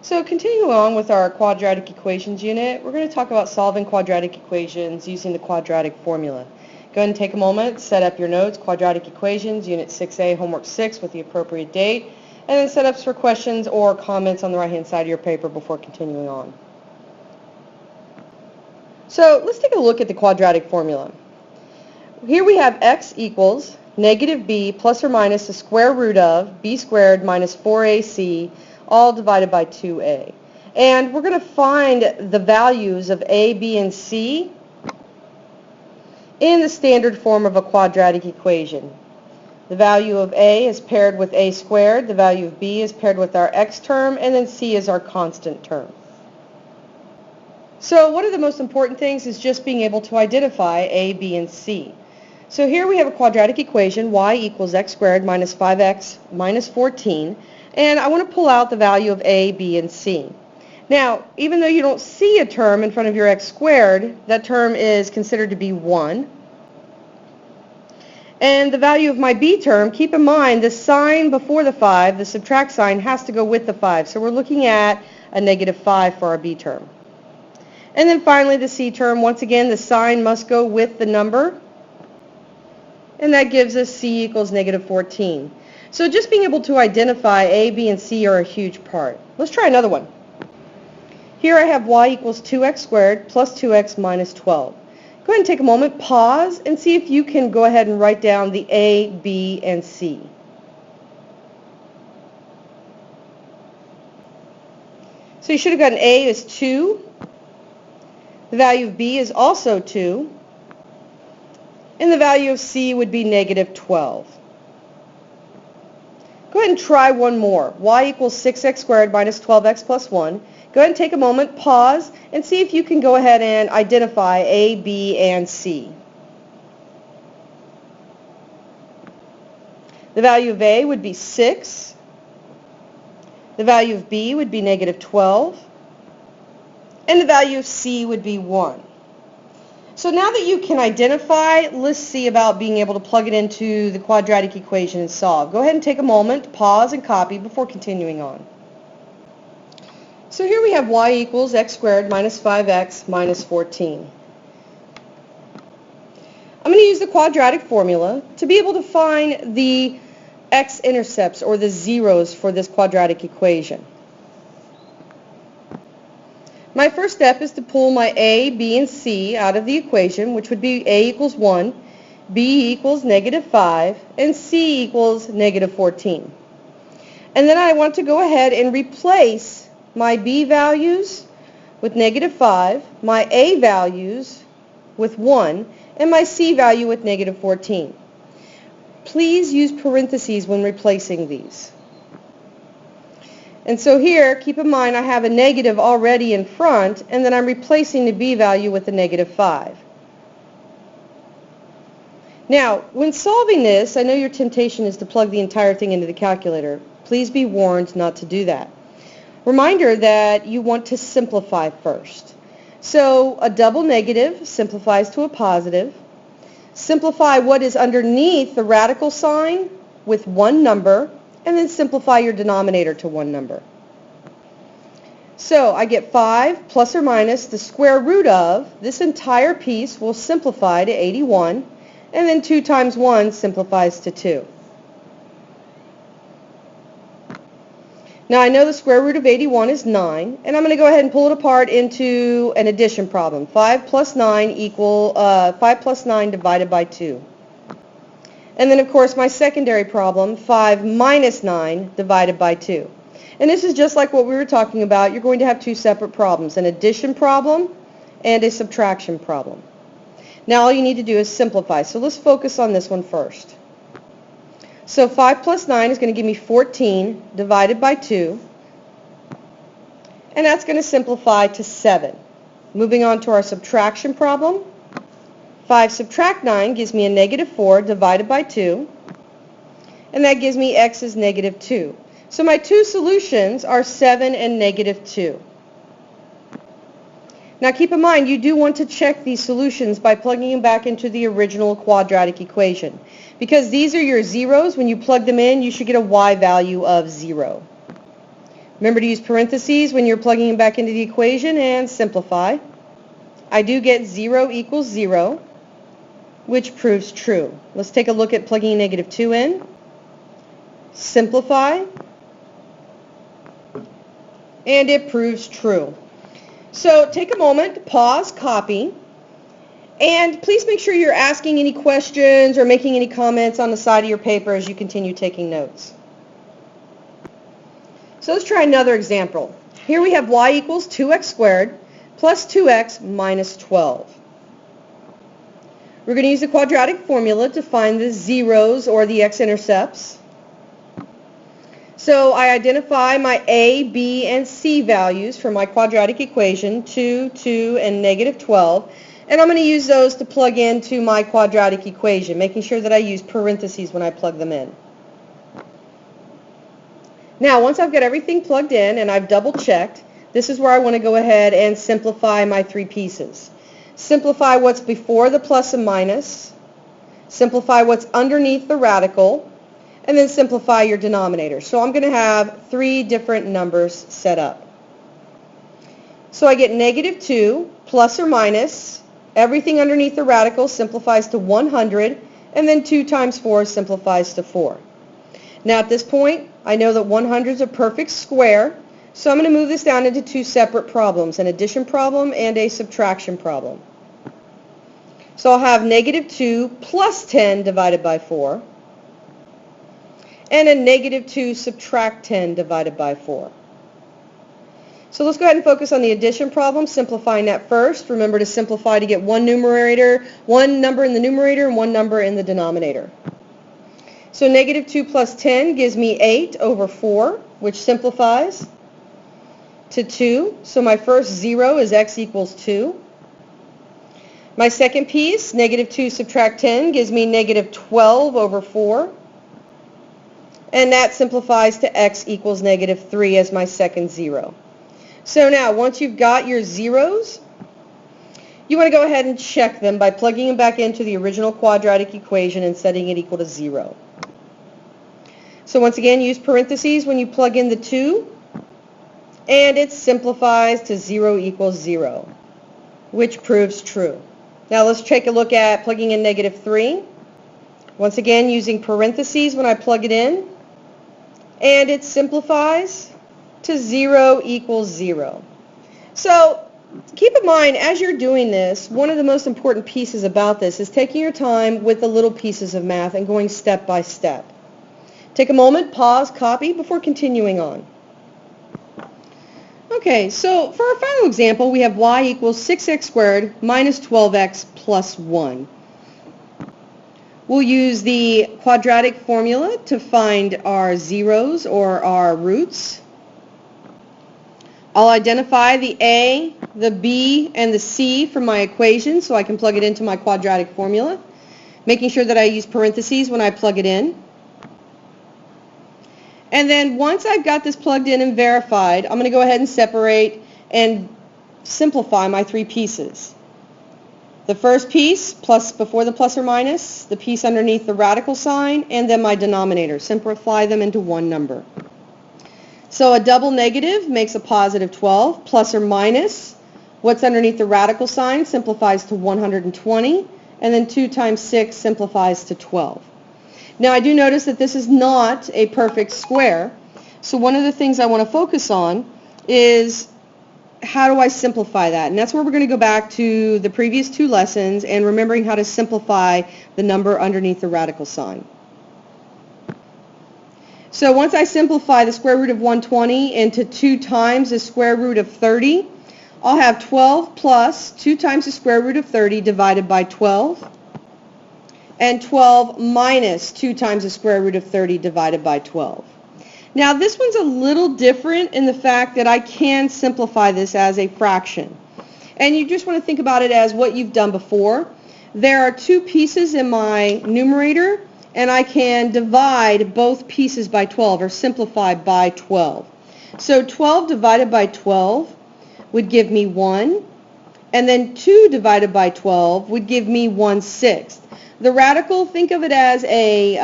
So continuing on with our quadratic equations unit, we're going to talk about solving quadratic equations using the quadratic formula. Go ahead and take a moment, set up your notes, quadratic equations, unit 6A, homework 6 with the appropriate date, and then setups for questions or comments on the right-hand side of your paper before continuing on. So let's take a look at the quadratic formula. Here we have x equals negative b plus or minus the square root of b squared minus 4ac all divided by 2a. And we're going to find the values of a, b, and c in the standard form of a quadratic equation. The value of a is paired with a squared, the value of b is paired with our x term, and then c is our constant term. So one of the most important things is just being able to identify a, b, and c. So here we have a quadratic equation, y equals x squared minus 5x minus 14, and I want to pull out the value of a, b, and c. Now, even though you don't see a term in front of your x squared, that term is considered to be 1. And the value of my b term, keep in mind the sign before the 5, the subtract sign, has to go with the 5. So we're looking at a negative 5 for our b term. And then finally the c term, once again the sign must go with the number. And that gives us c equals negative 14. So just being able to identify a, b, and c are a huge part. Let's try another one. Here I have y equals 2x squared plus 2x minus 12. Go ahead and take a moment, pause, and see if you can go ahead and write down the a, b, and c. So you should have gotten a is 2. The value of b is also 2. And the value of c would be negative 12. Go ahead and try one more. Y equals 6x squared minus 12x plus 1. Go ahead and take a moment, pause, and see if you can go ahead and identify a, b, and c. The value of a would be 6. The value of b would be negative 12. And the value of c would be 1. So now that you can identify, let's see about being able to plug it into the quadratic equation and solve. Go ahead and take a moment, pause, and copy before continuing on. So here we have y equals x squared minus 5x minus 14. I'm going to use the quadratic formula to be able to find the x-intercepts or the zeros for this quadratic equation. My first step is to pull my a, b, and c out of the equation, which would be a equals 1, b equals negative 5, and c equals negative 14. And then I want to go ahead and replace my b values with negative 5, my a values with 1, and my c value with negative 14. Please use parentheses when replacing these. And so here, keep in mind I have a negative already in front, and then I'm replacing the b value with a negative 5. Now, when solving this, I know your temptation is to plug the entire thing into the calculator. Please be warned not to do that. Reminder that you want to simplify first. So a double negative simplifies to a positive. Simplify what is underneath the radical sign with one number, and then simplify your denominator to one number. So I get 5 plus or minus the square root of, this entire piece will simplify to 81, and then 2 times 1 simplifies to 2. Now I know the square root of 81 is 9, and I'm going to go ahead and pull it apart into an addition problem. 5 plus 9 divided by 2. And then, of course, my secondary problem, 5 minus 9 divided by 2. And this is just like what we were talking about. You're going to have two separate problems, an addition problem and a subtraction problem. Now all you need to do is simplify. So let's focus on this one first. So 5 plus 9 is going to give me 14 divided by 2. And that's going to simplify to 7. Moving on to our subtraction problem. 5 subtract 9 gives me a negative 4 divided by 2, and that gives me x is negative 2. So my two solutions are 7 and negative 2. Now keep in mind, you do want to check these solutions by plugging them back into the original quadratic equation. Because these are your zeros, when you plug them in, you should get a y value of 0. Remember to use parentheses when you're plugging them back into the equation and simplify. I do get 0 equals 0, which proves true. Let's take a look at plugging negative 2 in. Simplify. And it proves true. So take a moment, pause, copy, and please make sure you're asking any questions or making any comments on the side of your paper as you continue taking notes. So let's try another example. Here we have y equals 2x squared plus 2x minus 12. We're going to use the quadratic formula to find the zeros or the x-intercepts. So I identify my a, b, and c values for my quadratic equation, 2, 2, and negative 12. And I'm going to use those to plug into my quadratic equation, making sure that I use parentheses when I plug them in. Now, once I've got everything plugged in and I've double-checked, this is where I want to go ahead and simplify my three pieces. Simplify what's before the plus and minus, simplify what's underneath the radical, and then simplify your denominator. So I'm going to have three different numbers set up. So I get negative 2 plus or minus, everything underneath the radical simplifies to 100, and then 2 times 4 simplifies to 4. Now at this point, I know that 100 is a perfect square, so I'm going to move this down into two separate problems, an addition problem and a subtraction problem. So I'll have negative 2 plus 10 divided by 4, and a negative 2 subtract 10 divided by 4. So let's go ahead and focus on the addition problem, simplifying that first. Remember to simplify to get one number in the numerator and one number in the denominator. So negative 2 plus 10 gives me 8 over 4, which simplifies to 2. So my first 0 is x equals 2. My second piece, negative 2 subtract 10, gives me negative 12 over 4. And that simplifies to x equals negative 3 as my second 0. So now, once you've got your zeros, you want to go ahead and check them by plugging them back into the original quadratic equation and setting it equal to 0. So once again, use parentheses when you plug in the 2, and it simplifies to 0 equals 0, which proves true. Now let's take a look at plugging in negative 3. Once again, using parentheses when I plug it in, and it simplifies to 0 equals 0. So keep in mind, as you're doing this, one of the most important pieces about this is taking your time with the little pieces of math and going step by step. Take a moment, pause, copy before continuing on. Okay, so for our final example, we have y equals 6x squared minus 12x plus 1. We'll use the quadratic formula to find our zeros or our roots. I'll identify the a, the b, and the c from my equation so I can plug it into my quadratic formula, making sure that I use parentheses when I plug it in. And then once I've got this plugged in and verified, I'm going to go ahead and separate and simplify my three pieces. The first piece, plus before the plus or minus, the piece underneath the radical sign, and then my denominator. Simplify them into one number. So a double negative makes a positive 12, plus or minus what's underneath the radical sign simplifies to 120, and then 2 times 6 simplifies to 12. Now I do notice that this is not a perfect square, so one of the things I want to focus on is how do I simplify that? And that's where we're going to go back to the previous two lessons and remembering how to simplify the number underneath the radical sign. So once I simplify the square root of 120 into 2 times the square root of 30, I'll have 12 plus 2 times the square root of 30 divided by 12, and 12 minus 2 times the square root of 30 divided by 12. Now this one's a little different in the fact that I can simplify this as a fraction. And you just want to think about it as what you've done before. There are 2 pieces in my numerator, and I can divide both pieces by 12 or simplify by 12. So 12 divided by 12 would give me 1, and then 2 divided by 12 would give me 1/6. The radical, think of it as a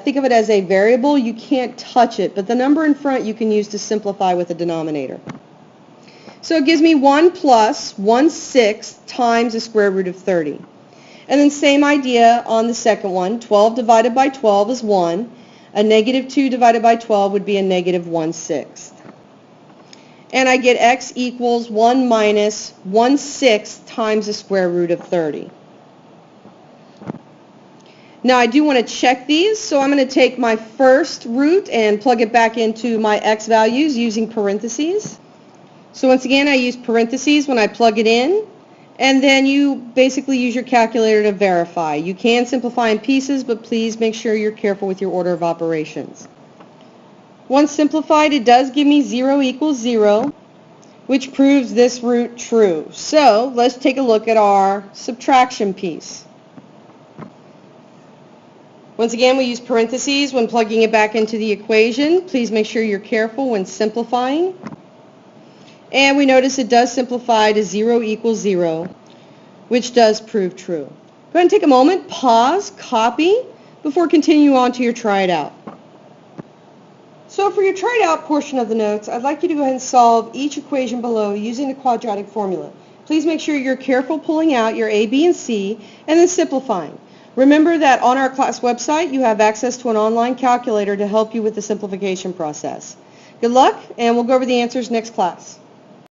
think of it as a variable. You can't touch it, but the number in front you can use to simplify with the denominator. So it gives me 1 plus 1/6 times the square root of 30. And then same idea on the second one. 12 divided by 12 is 1. A negative 2 divided by 12 would be a negative 1/6. And I get x equals 1 minus 1/6 times the square root of 30. Now I do want to check these, so I'm going to take my first root and plug it back into my x values using parentheses. So once again, I use parentheses when I plug it in, and then you basically use your calculator to verify. You can simplify in pieces, but please make sure you're careful with your order of operations. Once simplified, it does give me 0 equals 0, which proves this root true. So let's take a look at our subtraction piece. Once again, we use parentheses when plugging it back into the equation. Please make sure you're careful when simplifying. And we notice it does simplify to 0 equals 0, which does prove true. Go ahead and take a moment, pause, copy, before continuing on to your try it out. So for your try it out portion of the notes, I'd like you to go ahead and solve each equation below using the quadratic formula. Please make sure you're careful pulling out your A, B, and C, and then simplifying. Remember that on our class website, you have access to an online calculator to help you with the simplification process. Good luck, and we'll go over the answers next class.